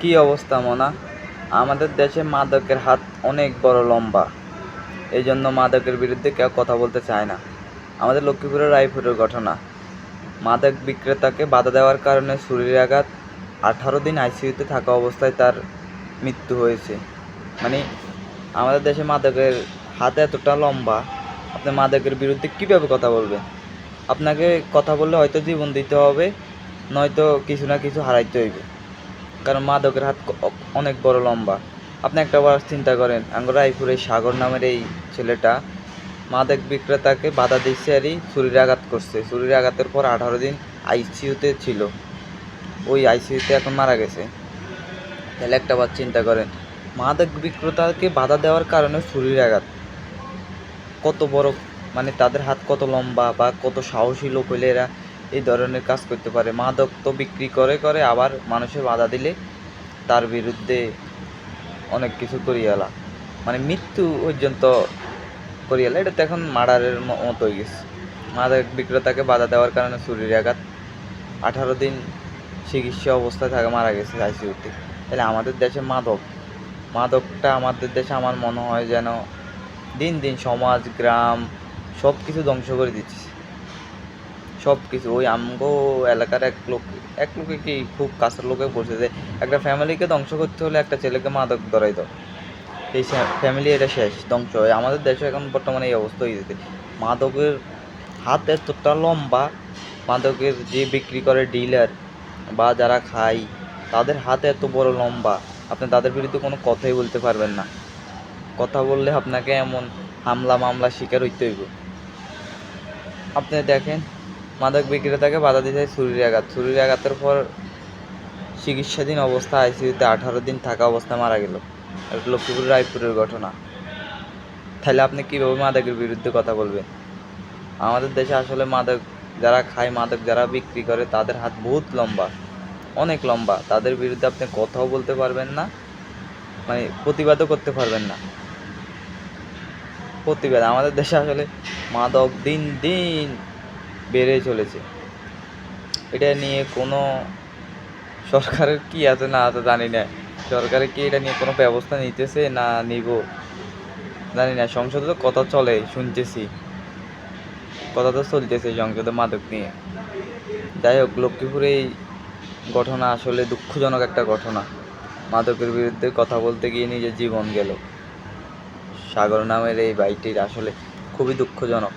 কি অবস্থা মোনা? আমাদের দেশে মাদকের হাত অনেক বড় লম্বা। এই জন্য মাদকের বিরুদ্ধে কেউ কথা বলতে চায় না। আমাদের লক্ষ্মীপুরের রায়পুরের ঘটনা, মাদক বিক্রেতাকে বাধা দেওয়ার কারণে ছুরির আঘাত, 18 দিন আইসিইউতে থাকা অবস্থায় তার মৃত্যু হয়েছে। মানে আমাদের দেশে মাদকের হাত এতটা লম্বা, আপনি মাদকের বিরুদ্ধে কীভাবে কথা বলবেন? আপনাকে কথা বললে হয়তো জীবন দিতে হবে, নয়তো কিছু না কিছু হারাইতে হইবে। কারণ মাদকের হাত অনেক বড় লম্বা। আপনি একটা বার চিন্তা করেন, আঙ্গুর রায়পুরে সাগর নামের এই ছেলেটা মাদক বিক্রেতাকে বাধা দিচ্ছে আরই ছুরির আঘাত করছে। ছুরির আঘাতের পর 18 দিন আইসিইউতে ছিল। ওই আইসিইউতে এখন মারা গেছে। তাহলে একটা বার চিন্তা করেন, মাদক বিক্রেতাকে বাধা দেওয়ার কারণে ছুরির আঘাত কত বড়, মানে তাদের হাত কত লম্বা বা কত সাহসী লোক হইলে এরা এই ধরনের কাজ করতে পারে। মাদক তো বিক্রি করে করে আবার মানুষের বাধা দিলে তার বিরুদ্ধে অনেক কিছু করিয়ালা, মানে মৃত্যু পর্যন্ত করিয়ালা। এটা তো এখন মার্ডারের মতো হয়ে গেছে। মাদক বিক্রেতাকে বাধা দেওয়ার কারণে ছুরির আঘাত, 18 দিন চিকিৎসা অবস্থায় থাকা, মারা গেছে আইসিইউতে। তাহলে আমাদের দেশে মাদকটা আমাদের দেশে আমার মনে হয় যেন দিন দিন সমাজ, গ্রাম সব কিছু ধ্বংস করে দিচ্ছে। সব কিছু ওই আমগো এলাকার এক লোকে কি খুব কাছের লোকে বলছে যে একটা ফ্যামিলিকে ধ্বংস করতে হলে একটা ছেলেকে মাদক ধরাই দাও, এই ফ্যামিলি এটা শেষ, ধ্বংস হয়। আমাদের দেশে এখন বর্তমানে এই অবস্থা হয়ে যেতে, মাদকের হাত এতটা লম্বা, মাদকের যে বিক্রি করে ডিলার বা যারা খায় তাদের হাত এত বড় লম্বা, আপনি তাদের বিরুদ্ধে কোনো কথাই বলতে পারবেন না। কথা বললে আপনাকে এমন হামলা মামলা শিকার হইতে হইব। আপনি দেখেন, মাদক বিক্রেতাকে বাধা দিতে ছুরির আঘাতের পর চিকিৎসাধীন অবস্থা আইসিইউতে 18 দিন থাকা অবস্থায় মারা গেল। এটা লক্ষ্মীপুর রায়পুরের ঘটনা। তাহলে আপনি কীভাবে মাদকের বিরুদ্ধে কথা বলবেন? আমাদের দেশে আসলে মাদক যারা খায়, মাদক যারা বিক্রি করে তাদের হাত বহুত লম্বা, অনেক লম্বা। তাদের বিরুদ্ধে আপনি কথাও বলতে পারবেন না, মানে প্রতিবাদও করতে পারবেন না। আমাদের দেশে আসলে মাদক দিন দিন বেড়ে চলেছে। এটা নিয়ে কোনো সরকারের কি আছে না আছে জানি না। সরকারের কি এটা নিয়ে কোনো ব্যবস্থা নিতেছে না নিব জানি না। সংসদে তো কথা চলে, শুনতেছি, কথা তো চলতেছে সংসদে মাদক নিয়ে। যাই হোক, লক্ষ্মীপুরে এই ঘটনা আসলে দুঃখজনক একটা ঘটনা। মাদকের বিরুদ্ধে কথা বলতে গিয়ে নিজের জীবন গেল। সাগর নামের এই বাইটির আসলে খুবই দুঃখজনক।